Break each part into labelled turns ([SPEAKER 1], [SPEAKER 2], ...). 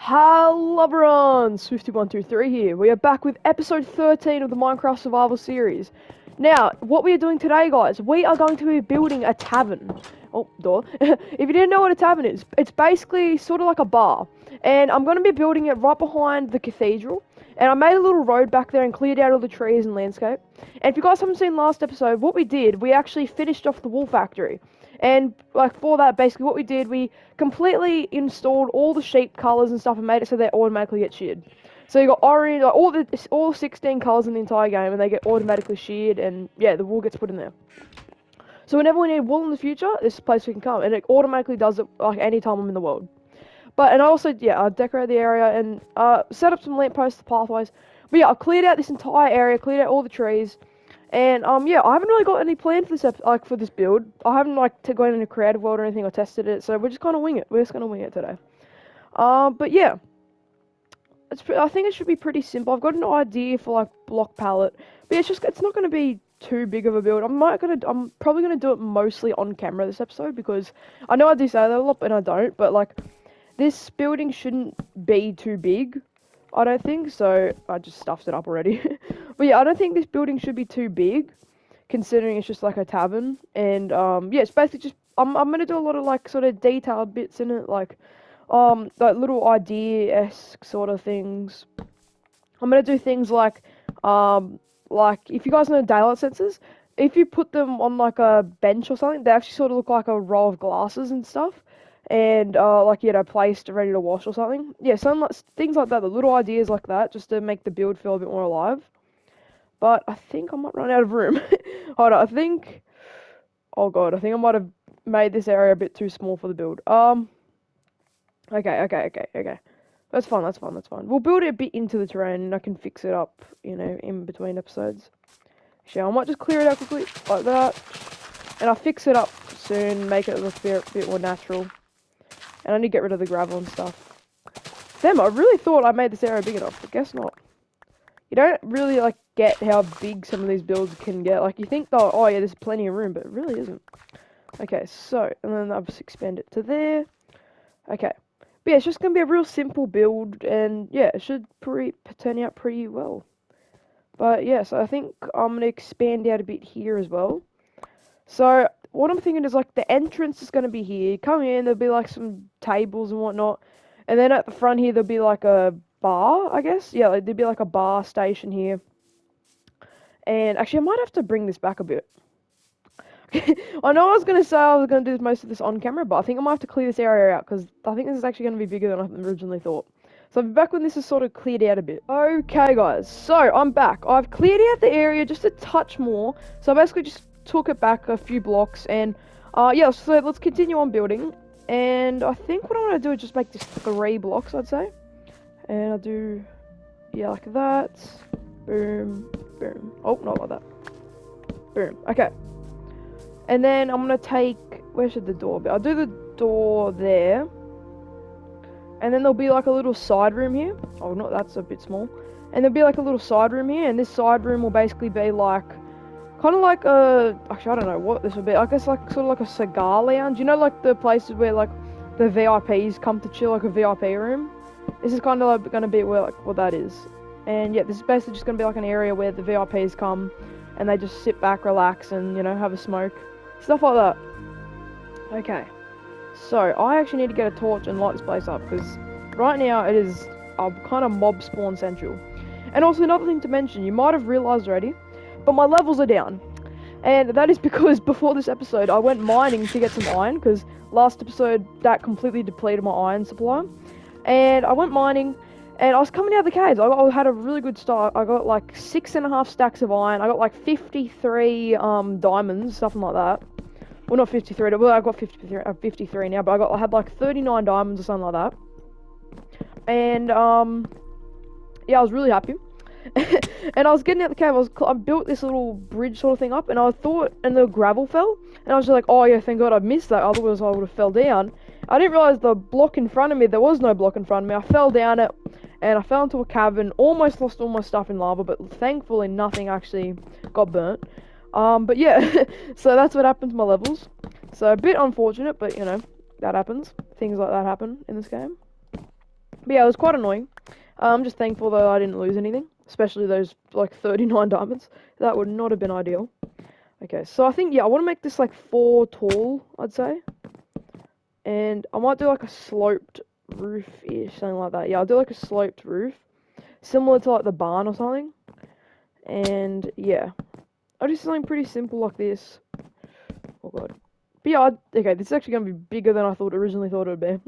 [SPEAKER 1] Hello everyone, Swifty123 here. We are back with episode 13 of the Minecraft Survival series. Now, what we are doing today, guys, we are going to be building a tavern. Oh, door. If you didn't know what a tavern is, it's basically sort of like a bar. And I'm going to be building it right behind the cathedral. And I made a little road back there and cleared out all the trees and landscape. And if you guys haven't seen last episode, what we did, we actually finished off the wool factory. And like for that, basically what we did, we completely installed all the sheep colours and stuff and made it so they automatically get sheared. So you got orange, like all 16 colours in the entire game, and they get automatically sheared, and yeah, the wool gets put in there. So whenever we need wool in the future, this is a place we can come, and it automatically does it like any time I'm in the world. And I also, yeah, I decorated the area and set up some lampposts, pathways. But yeah, I cleared out this entire area, cleared out all the trees. And yeah, I haven't really got any plan for this for this build. I haven't gone into creative world or anything or tested it, so we're just gonna wing it. We're just gonna wing it today. But yeah, I think it should be pretty simple. I've got an idea for like block palette, but yeah, it's not gonna be too big of a build. I'm probably gonna do it mostly on camera this episode because I know I do say that a lot, but I don't. But like, this building shouldn't be too big. I don't think so. I just stuffed it up already. But yeah, I don't think this building should be too big, considering it's just like a tavern. And yeah, it's basically just I'm gonna do a lot of like sort of detailed bits in it, like little idea-esque sort of things. I'm gonna do things like if you guys know daylight sensors, if you put them on like a bench or something, they actually sort of look like a row of glasses and stuff. And like placed ready to wash or something. Yeah, some things like that, the little ideas like that, just to make the build feel a bit more alive. But I think I might run out of room. Hold on, oh god, I think I might have made this area a bit too small for the build. Okay. That's fine, that's fine, that's fine. We'll build it a bit into the terrain and I can fix it up, in between episodes. Actually, I might just clear it out quickly, like that. And I'll fix it up soon, make it look a bit more natural. And I need to get rid of the gravel and stuff. Damn, I really thought I made this area big enough, but guess not. You don't really, get how big some of these builds can get. Like, you think, oh yeah, there's plenty of room, but it really isn't. Okay, so, and then I'll just expand it to there. Okay. But yeah, it's just going to be a real simple build, and yeah, it should turn out pretty well. But yeah, so I think I'm going to expand out a bit here as well. So, what I'm thinking is, the entrance is going to be here. Come in, there'll be, some tables and whatnot. And then at the front here, there'll be, a bar, I guess. Yeah, there'll be, a bar station here. And, actually, I might have to bring this back a bit. I know I was going to say I was going to do most of this on camera, but I think I might have to clear this area out, because I think this is actually going to be bigger than I originally thought. So, I'll be back when this is sort of cleared out a bit. Okay, guys. So, I'm back. I've cleared out the area just a touch more. So, I basically just took it back a few blocks, and yeah, so let's continue on building. And I think what I want to do is just make this 3 blocks, I'd say. And I'll do, yeah, like that. Boom, boom. Oh, not like that. Boom. Okay. And then I'm gonna take, where should the door be? I'll do the door there. And then there'll be a little side room here. Oh, no, that's a bit small. And there'll be a little side room here, and this side room will basically be kind of like a, actually I don't know what this would be. I guess sort of like a cigar lounge. You know, the places where the VIPs come to chill, like a VIP room. This is kind of going to be where what that is. And yeah, this is basically just going to be an area where the VIPs come and they just sit back, relax, and have a smoke, stuff like that. Okay, so I actually need to get a torch and light this place up because right now it is kind of mob spawn central. And also another thing to mention, you might have realized already, but my levels are down. And that is because before this episode, I went mining to get some iron, because last episode, that completely depleted my iron supply. And I went mining, and I was coming out of the caves. I had a really good start. I got 6.5 stacks of iron. I got 53 diamonds, something like that. Well, not 53, well, I got 53 now, but I had 39 diamonds or something like that. And, yeah, I was really happy. And I was getting out the cave, I built this little bridge sort of thing up, and I thought, and the gravel fell, and I was just like, oh yeah, thank god I missed that, otherwise I would have fell down. I didn't realise the block in front of me, there was no block in front of me. I fell down it, and I fell into a cavern, almost lost all my stuff in lava, but thankfully nothing actually got burnt. But yeah, so that's what happened to my levels. So a bit unfortunate, but that happens. Things like that happen in this game. But yeah, it was quite annoying. I'm just thankful though I didn't lose anything, especially those like 39 diamonds. That would not have been ideal. Okay, so I think, yeah, I want to make this like 4 tall, I'd say. And I might do like a sloped roof-ish, something like that. Yeah, I'll do like a sloped roof, similar to like the barn or something. And yeah, I'll do something pretty simple like this. Oh god. But yeah, okay, this is actually gonna be bigger than I originally thought it would be.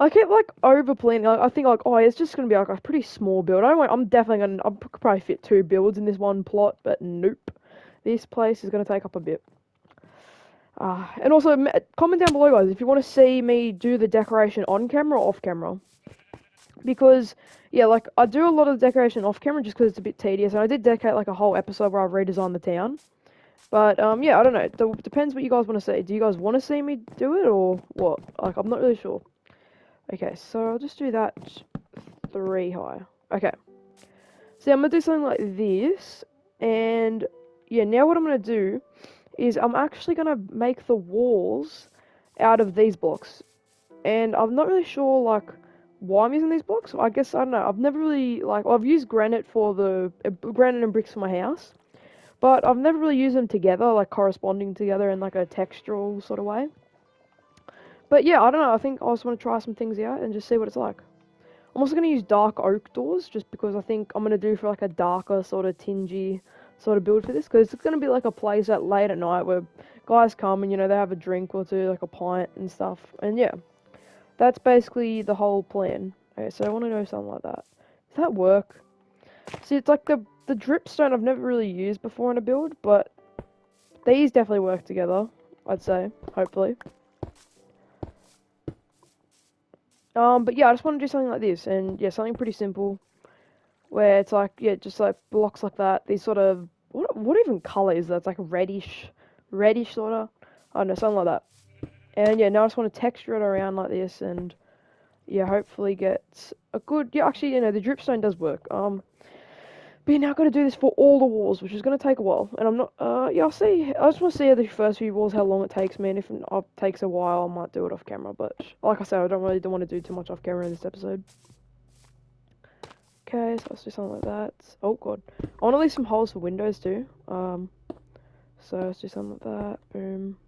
[SPEAKER 1] I kept like over planning. I think like, oh, it's just gonna be like a pretty small build. I'm definitely gonna. I could probably fit 2 builds in this one plot, but nope. This place is gonna take up a bit. And also, comment down below, guys, if you want to see me do the decoration on camera or off camera. Because, yeah, like, I do a lot of the decoration off camera just because it's a bit tedious. And I did dedicate, like, a whole episode where I redesigned the town. But, yeah, I don't know. It depends what you guys want to see. Do you guys want to see me do it or what? Like, I'm not really sure. Okay, so I'll just do that 3 high. Okay. So, yeah, I'm going to do something like this. And, yeah, now what I'm going to do is I'm actually going to make the walls out of these blocks. And I'm not really sure, like, why I'm using these blocks. I guess, I don't know, I've never really, like, I've used granite for granite and bricks for my house. But I've never really used them together, like, corresponding together in, like, a textural sort of way. But yeah, I don't know, I think I just want to try some things out and just see what it's like. I'm also going to use dark oak doors, just because I think I'm going to do for, like, a darker sort of tingy sort of build for this, because it's going to be like a place that late at night where guys come and, you know, they have a drink or two, like a pint and stuff, and yeah, that's basically the whole plan. Okay, so I want to know something like that. Does that work? See, it's like the dripstone I've never really used before in a build, but these definitely work together, I'd say, hopefully. But yeah, I just want to do something like this, and yeah, something pretty simple, where it's like, yeah, just like blocks like that, these sort of, what even colour is that? It's like reddish sort of, I don't know, something like that. And yeah, now I just want to texture it around like this, and yeah, hopefully get a good, yeah, actually, you know, the dripstone does work. But yeah, now I've got to do this for all the walls, which is going to take a while, and I'm not, yeah, I'll see, I just want to see the first few walls, how long it takes me, and if it takes a while, I might do it off camera, but like I said, I don't want to do too much off camera in this episode. Okay, so let's do something like that. Oh god. I want to leave some holes for windows too. So let's do something like that. Boom.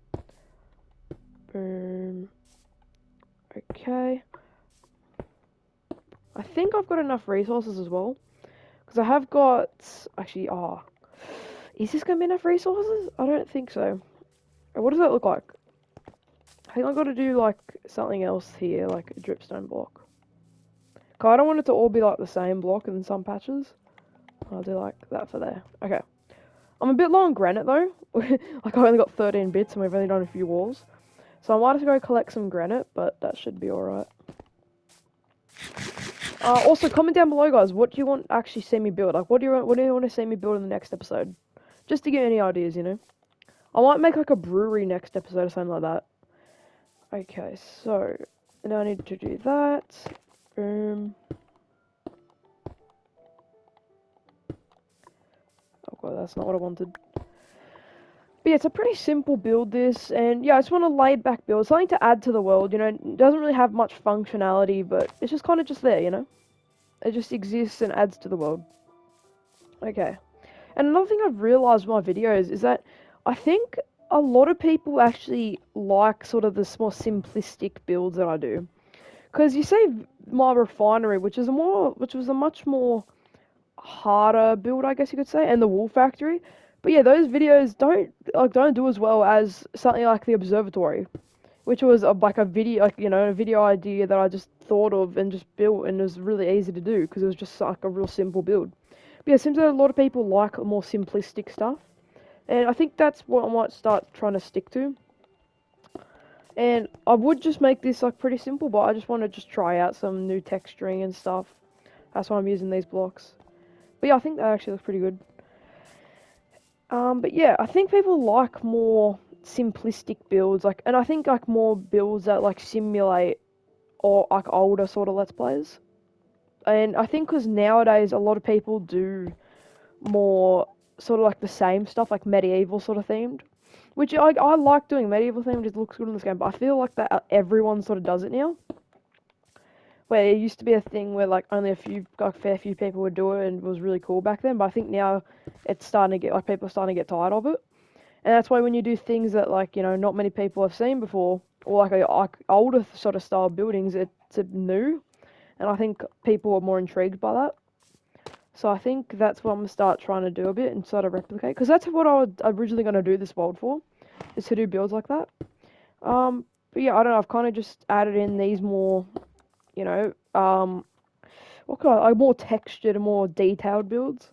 [SPEAKER 1] Boom. Okay. I think I've got enough resources as well. Because I have got... Actually, is this going to be enough resources? I don't think so. What does that look like? I think I've got to do, like, something else here, like a dripstone block. Cause I don't want it to all be, like, the same block in some patches. I'll do, like, that for there. Okay. I'm a bit low on granite, though. Like, I've only got 13 bits and we've only done a few walls. So I might have to go collect some granite, but that should be alright. Also, comment down below, guys. What do you want to actually see me build? Like, what do you want to see me build in the next episode? Just to get any ideas, you know. I might make like a brewery next episode or something like that. Okay, so now I need to do that. Boom. Oh god, that's not what I wanted. But yeah, it's a pretty simple build, this, and yeah, I just want a laid back build, something to add to the world, you know. It doesn't really have much functionality, but it's just kind of just there, you know. It just exists and adds to the world. Okay. And another thing I've realised with my videos is that I think a lot of people actually like sort of the more simplistic builds that I do. Because you see my refinery, which was a much more harder build, I guess you could say, and the wool factory. But yeah, those videos don't do as well as something like the observatory, which was like a video, like, you know, a video idea that I just thought of and just built, and it was really easy to do because it was just like a real simple build. But yeah, it seems that a lot of people like more simplistic stuff, and I think that's what I might start trying to stick to. And I would just make this like pretty simple, but I just want to just try out some new texturing and stuff. That's why I'm using these blocks. But yeah, I think that actually looks pretty good. But yeah, I think people like more simplistic builds, like, and I think like more builds that like simulate or like older sort of Let's Plays. And I think because nowadays a lot of people do more sort of like the same stuff, like medieval sort of themed. Which I like doing medieval themed, it looks good in this game, but I feel like that everyone sort of does it now. where it used to be a thing where like only a fair few people would do it, and it was really cool back then. But I think now it's starting to get like people are starting to get tired of it, and that's why when you do things that like not many people have seen before, or like older sort of style buildings, it's new, and I think people are more intrigued by that. So I think that's what I'm gonna start trying to do a bit and sort of replicate, because that's what I was originally gonna do this world for, is to do builds like that. But yeah, I don't know. I've kind of just added in these more, you know, what kind of, like more textured and more detailed builds.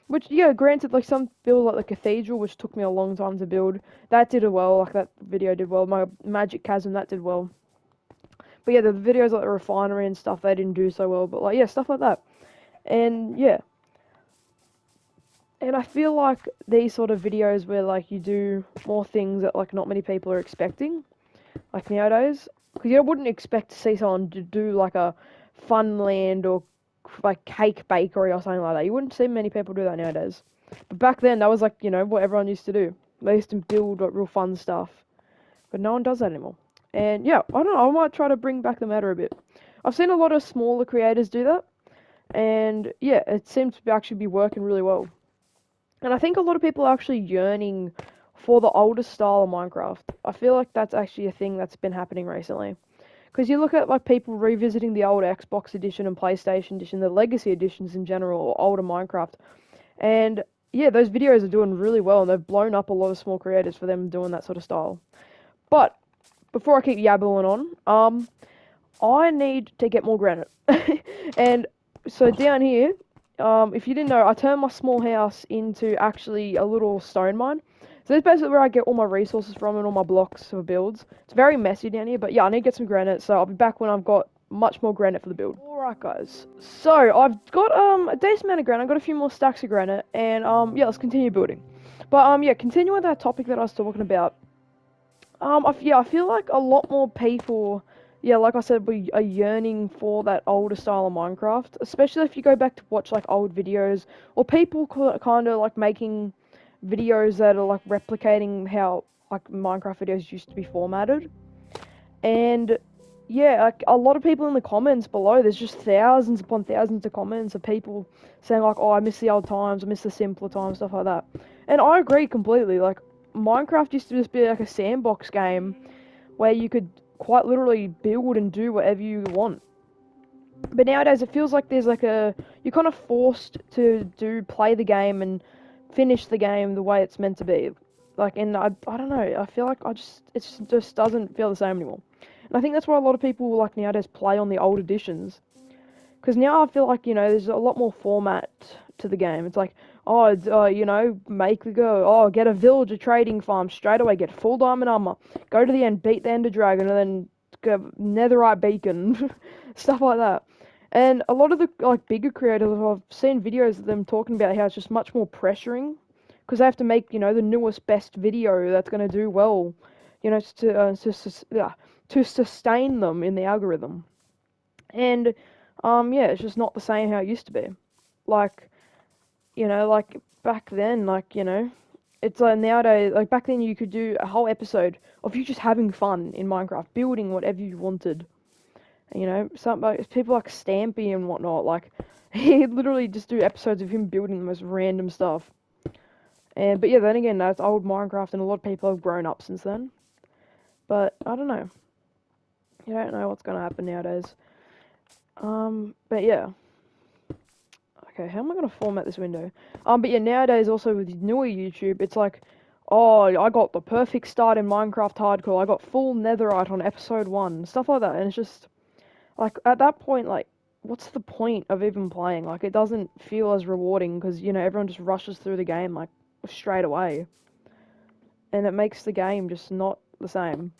[SPEAKER 1] Which, yeah, granted, like some build like the cathedral, which took me a long time to build, that did well. Like that video did well. My magic chasm, that did well. But yeah, the videos like the refinery and stuff, they didn't do so well. But like, yeah, stuff like that. And yeah, and I feel like these sort of videos where like you do more things that like not many people are expecting, like nowadays, because you wouldn't expect to see someone to do like a fun land or like cake bakery or something like that. You wouldn't see many people do that nowadays. But back then, that was like what everyone used to do. They used to build like real fun stuff, but no one does that anymore. And yeah, I don't know. I might try to bring back the meta a bit. I've seen a lot of smaller creators do that, and yeah, it seems to actually be working really well. And I think a lot of people are actually yearning for the older style of Minecraft. I feel like that's actually a thing that's been happening recently. Because you look at like people revisiting the old Xbox edition and PlayStation edition, the legacy editions in general, or older Minecraft, and yeah, those videos are doing really well, and they've blown up a lot of small creators for them doing that sort of style. But before I keep yabbling on, I need to get more granite, and so down here, if you didn't know, I turned my small house into actually a little stone mine. So that's basically where I get all my resources from and all my blocks for builds. It's very messy down here, but yeah, I need to get some granite, so I'll be back when I've got much more granite for the build. Alright guys, so I've got a decent amount of granite, I've got a few more stacks of granite, and yeah, let's continue building. But yeah, continuing with that topic that I was talking about, yeah, I feel like a lot more people, yeah, like I said, we are yearning for that older style of Minecraft, especially if you go back to watch like old videos, or people kind of like making videos that are like replicating how like Minecraft videos used to be formatted. And yeah, like, a lot of people in the comments below, there's just thousands upon thousands of comments of people saying like, oh, I miss the old times, I miss the simpler times, stuff like that. And I agree completely. Like, Minecraft used to just be like a sandbox game where you could quite literally build and do whatever you want. But nowadays it feels like there's like you're kind of forced to play the game and finish the game the way it's meant to be. Like, and I don't know, I feel like it just doesn't feel the same anymore. And I think that's why a lot of people like nowadays play on the old editions. Because now I feel like, there's a lot more format to the game. It's like, oh, make the go. Oh, get a villager trading farm straight away. Get full diamond armor. Go to the end, beat the ender dragon, and then get netherite beacon. Stuff like that. And a lot of the like bigger creators, I've seen videos of them talking about how it's just much more pressuring. Because they have to make, the newest, best video that's going to do well, to sustain them in the algorithm. And yeah, it's just not the same how it used to be. Like, like back then, like, it's like nowadays, like back then you could do a whole episode of you just having fun in Minecraft, building whatever you wanted. And, some like people like Stampy and whatnot, like he'd literally just do episodes of him building the most random stuff. And but yeah, then again, that's old Minecraft, and a lot of people have grown up since then. But I don't know. You don't know what's gonna happen nowadays. But yeah. Okay, how am I gonna format this window? But yeah, nowadays also with newer YouTube, it's like, oh, I got the perfect start in Minecraft Hardcore. I got full netherite on episode 1, stuff like that. And it's just, like, at that point, like, what's the point of even playing? Like, it doesn't feel as rewarding because, everyone just rushes through the game, like, straight away. And it makes the game just not the same.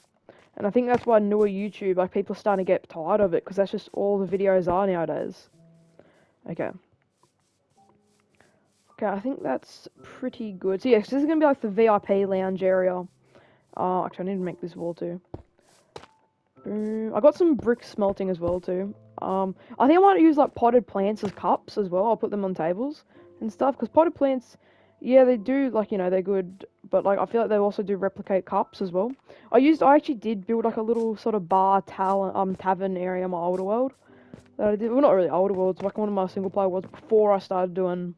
[SPEAKER 1] And I think that's why newer YouTube, like, people are starting to get tired of it because that's just all the videos are nowadays. Okay. Okay, I think that's pretty good. So yeah, this is gonna be like the VIP lounge area. Actually, I need to make this wall too. Boom. I got some brick smelting as well too. I think I might use like potted plants as cups as well. I'll put them on tables and stuff because potted plants, yeah, they do like they're good, but like I feel like they also do replicate cups as well. I actually did build like a little sort of tavern area in my older world. that I did. Well, not really older worlds, like one of my single player worlds before I started doing,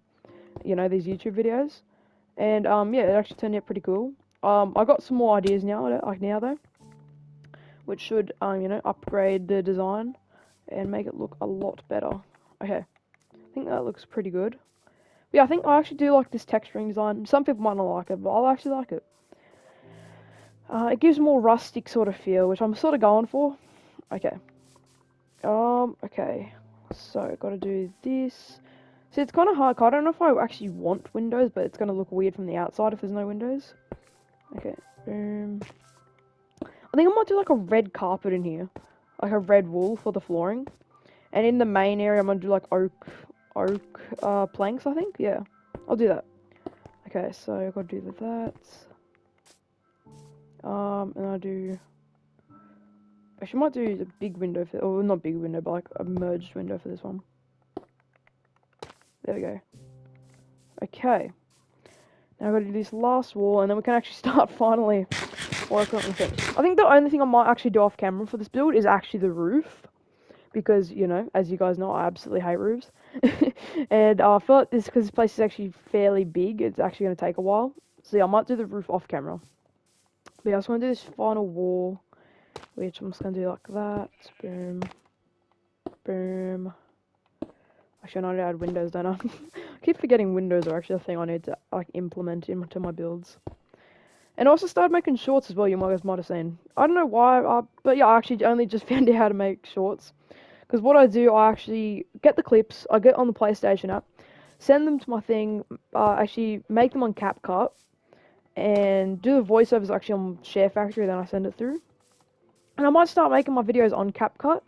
[SPEAKER 1] you know, these YouTube videos. And yeah, it actually turned out pretty cool. I got some more ideas now, like now though, which should you know, upgrade the design and make it look a lot better. Okay, I think that looks pretty good. Yeah, I think I actually do like this texturing design. Some people might not like it, but I actually like it. It gives a more rustic sort of feel, which I'm sort of going for. Okay. Okay. So, gotta do this. See, it's kind of hard. I don't know if I actually want windows, but it's gonna look weird from the outside if there's no windows. Okay. Boom. I think I might do like a red carpet in here. Like a red wool for the flooring. And in the main area, I'm gonna do like oak planks, I think. Yeah. I'll do that. Okay, so I've got to do that. And I do. Actually, I might do the big window for, or not big window, but like a merged window for this one. There we go. Okay. Now I've got to do this last wall, and then we can actually start finally working on things. I think the only thing I might actually do off camera for this build is actually the roof. Because, you know, as you guys know, I absolutely hate roofs. And I feel like because this place is actually fairly big, it's actually going to take a while. So yeah, I might do the roof off camera. But yeah, I just want to do this final wall, which I'm just going to do like that. Boom. Boom. Actually, I know to add windows, don't I? I keep forgetting windows are actually a thing I need to like implement into my builds. And I also started making shorts as well, you guys might have seen. I don't know why, but yeah, I actually only just found out how to make shorts. Because what I do, I actually get the clips, I get on the PlayStation app, send them to my thing, actually make them on CapCut, and do the voiceovers actually on Share Factory, then I send it through. And I might start making my videos on CapCut,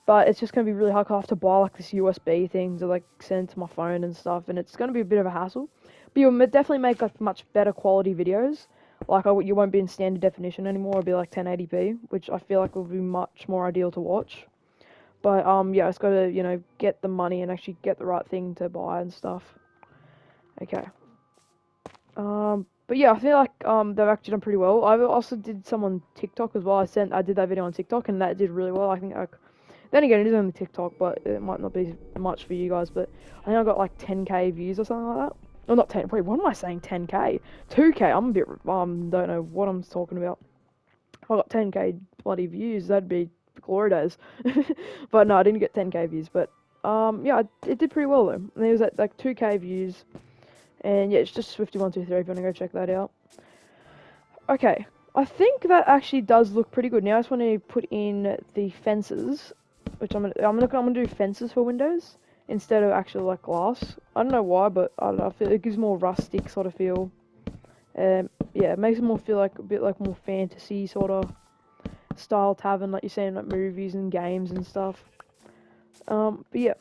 [SPEAKER 1] but it's just going to be really hard. I have to buy like this USB thing to like send to my phone and stuff, and it's going to be a bit of a hassle. But you'll definitely make like much better quality videos. Like you won't be in standard definition anymore. It'll be like 1080p, which I feel like will be much more ideal to watch. But yeah, I just gotta, you know, get the money and actually get the right thing to buy and stuff. Okay. But yeah, I feel like they've actually done pretty well. I also did some on TikTok as well. I did that video on TikTok and that did really well. I think then again, it is only TikTok, but it might not be much for you guys. But I think I got like 10k views or something like that. Well, not 10. Wait, what am I saying? 10k, 2k. I'm a bit don't know what I'm talking about. If I got 10k bloody views, that'd be glory days. But no, I didn't get 10k views. But yeah, it did pretty well though. And it was at like 2k views. And yeah, it's just Swifty123 if you want to go check that out. Okay, I think that actually does look pretty good. Now I just want to put in the fences, which I'm gonna do fences for windows instead of actual like glass. I don't know why, but I don't know. I feel it gives more rustic sort of feel. Yeah, it makes it more feel like a bit like more fantasy sort of style tavern like you see in like movies and games and stuff. But yeah.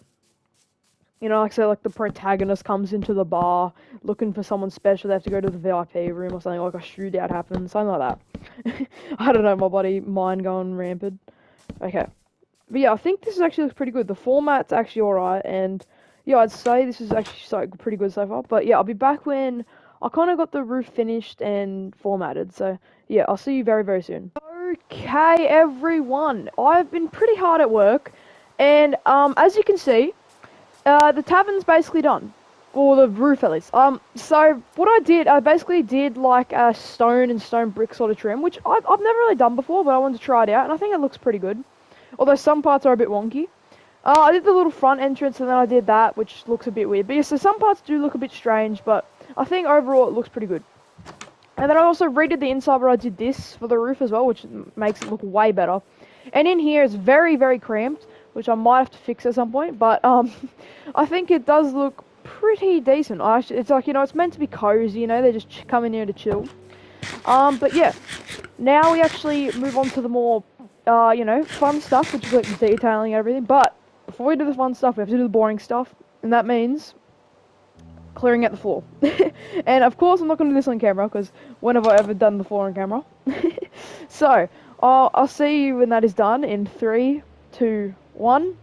[SPEAKER 1] You know, like say, like the protagonist comes into the bar looking for someone special. They have to go to the VIP room or something. Like a shootout happens, something like that. I don't know, my body mind going rampant. Okay, but yeah, I think this actually looks pretty good. The format's actually alright, and yeah, I'd say this is actually pretty good so far. But yeah, I'll be back when I kind of got the roof finished and formatted. So yeah, I'll see you very very soon. Okay, everyone, I've been pretty hard at work, and as you can see. The tavern's basically done. Or the roof at least. So what I basically did like a stone and stone brick sort of trim, which I've never really done before, but I wanted to try it out, and I think it looks pretty good. Although some parts are a bit wonky. I did the little front entrance, and then I did that, which looks a bit weird. But yeah, so some parts do look a bit strange, but I think overall it looks pretty good. And then I also redid the inside where I did this for the roof as well, which makes it look way better. And in here it's very, very cramped, which I might have to fix at some point, but I think it does look pretty decent. It's like, you know, it's meant to be cozy, you know, they just come in here to chill. But yeah, now we actually move on to the more, you know, fun stuff, which is like the detailing and everything. But before we do the fun stuff, we have to do the boring stuff, and that means clearing out the floor. And of course I'm not going to do this on camera, because when have I ever done the floor on camera? So, I'll see you when that is done in 3, 2, 1.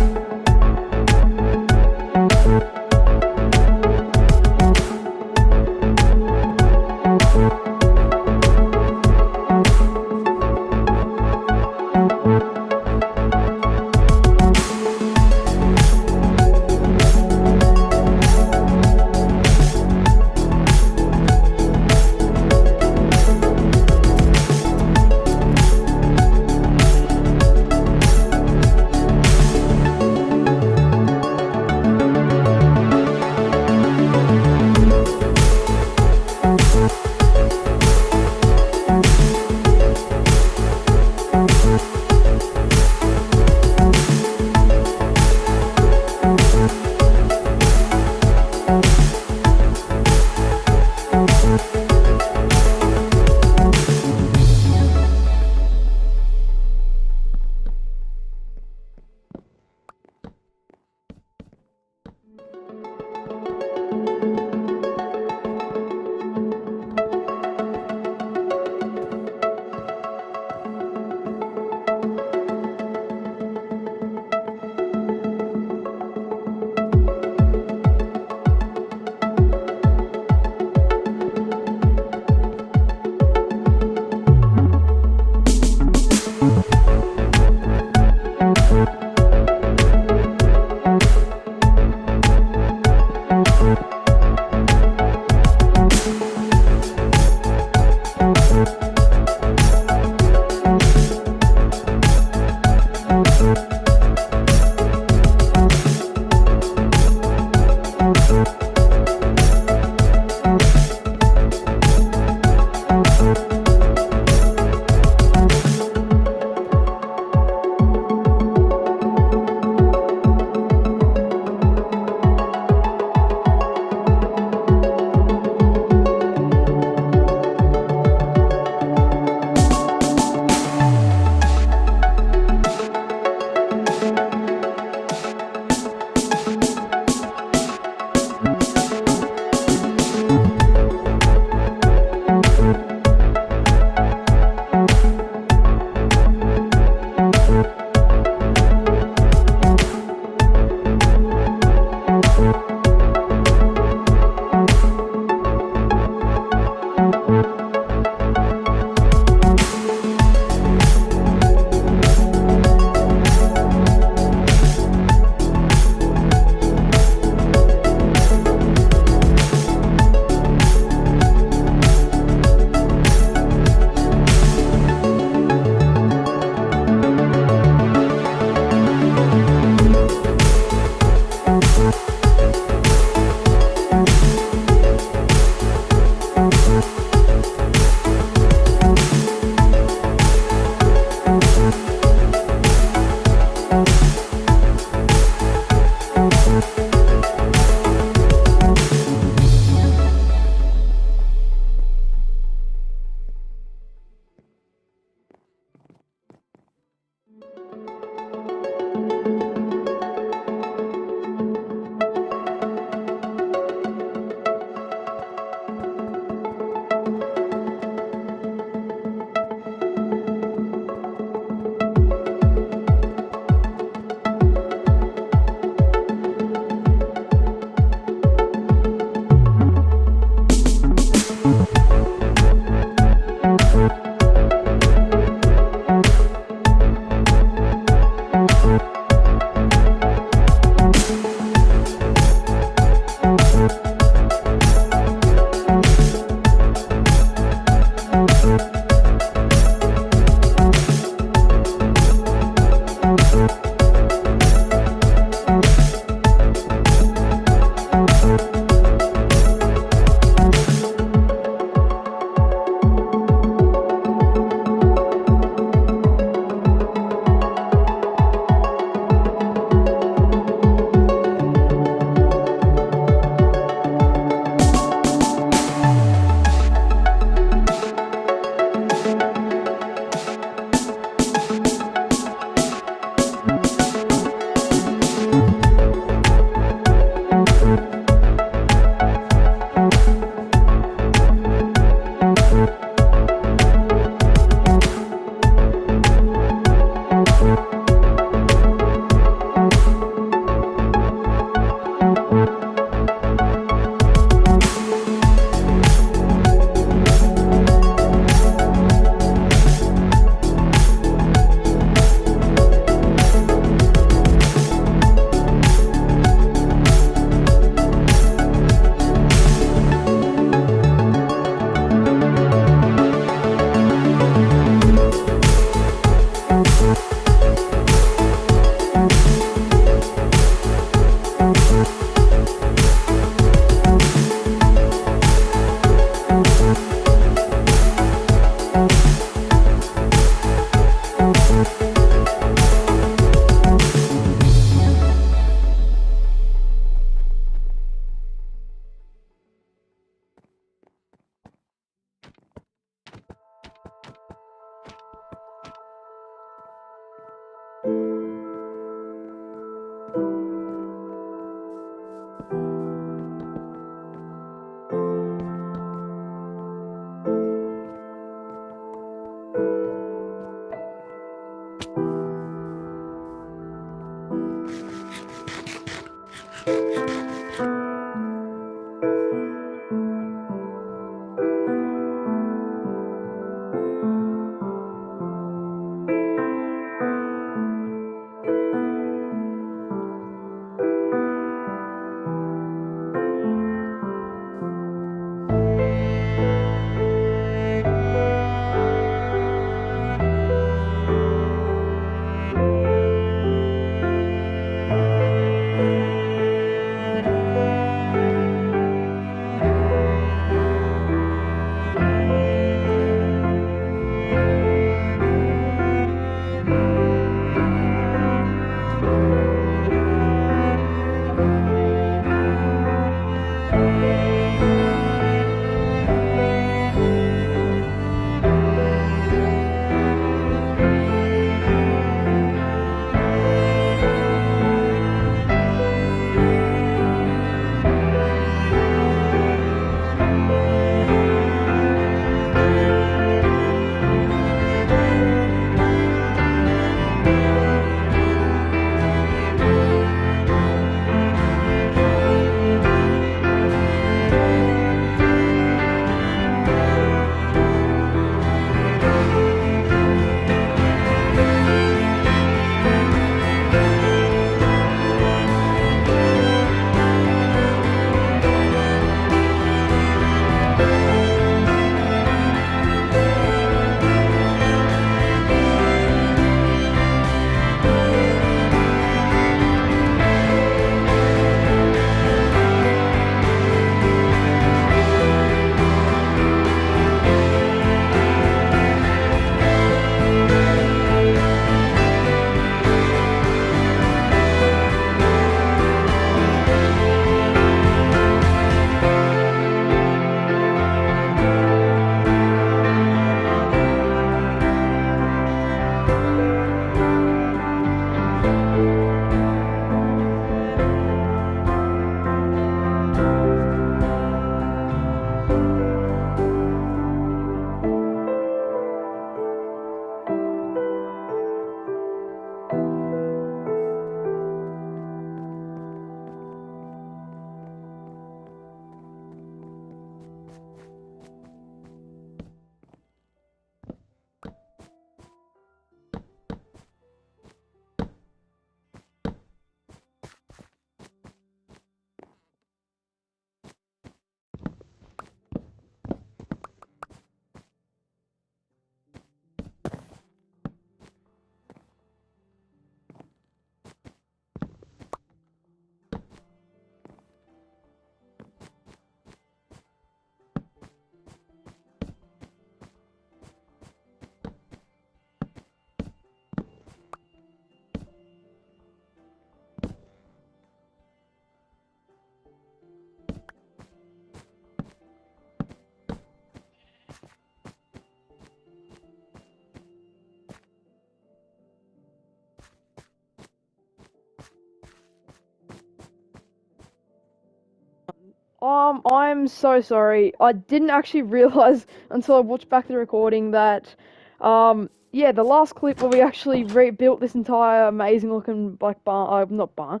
[SPEAKER 1] I'm so sorry. I didn't actually realize until I watched back the recording that, yeah, the last clip where we actually rebuilt this entire amazing looking like bar, not bar,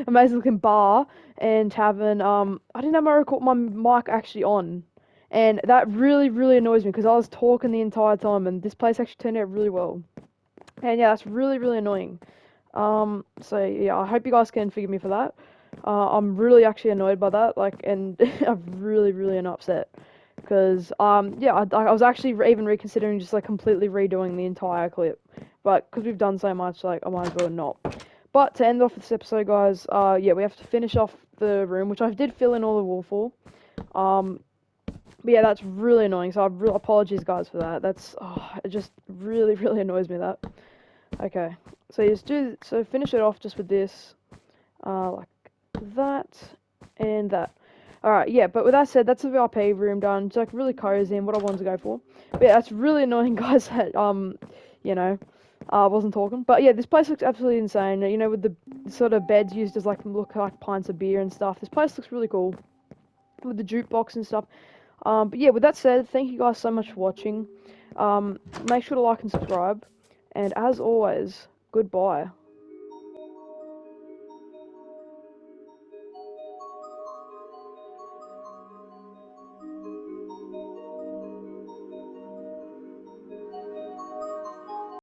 [SPEAKER 1] amazing looking bar and tavern. I didn't have my mic actually on, and that really really annoys me because I was talking the entire time, and this place actually turned out really well. And yeah, that's really really annoying. So yeah, I hope you guys can forgive me for that. I'm really actually annoyed by that, like, and I'm really, really upset because, yeah, I was actually even reconsidering just like completely redoing the entire clip, but because we've done so much, like, I might as well not. But to end off this episode, guys, yeah, we have to finish off the room, which I did fill in all the wall for. Um, but yeah, that's really annoying. So I real apologies, guys, for that. That's it just really, really annoys me that. Okay, so you just finish it off just with this. Like that and that. Alright, yeah, but with that said, that's the VIP room done. It's like really cozy and what I wanted to go for. But yeah, that's really annoying, guys, that, you know, wasn't talking. But yeah, this place looks absolutely insane. You know, with the sort of beds used as like, look like pints of beer and stuff. This place looks really cool. With the jukebox and stuff. But yeah, with that said, thank you guys so much for watching. Make sure to like and subscribe. And as always, goodbye.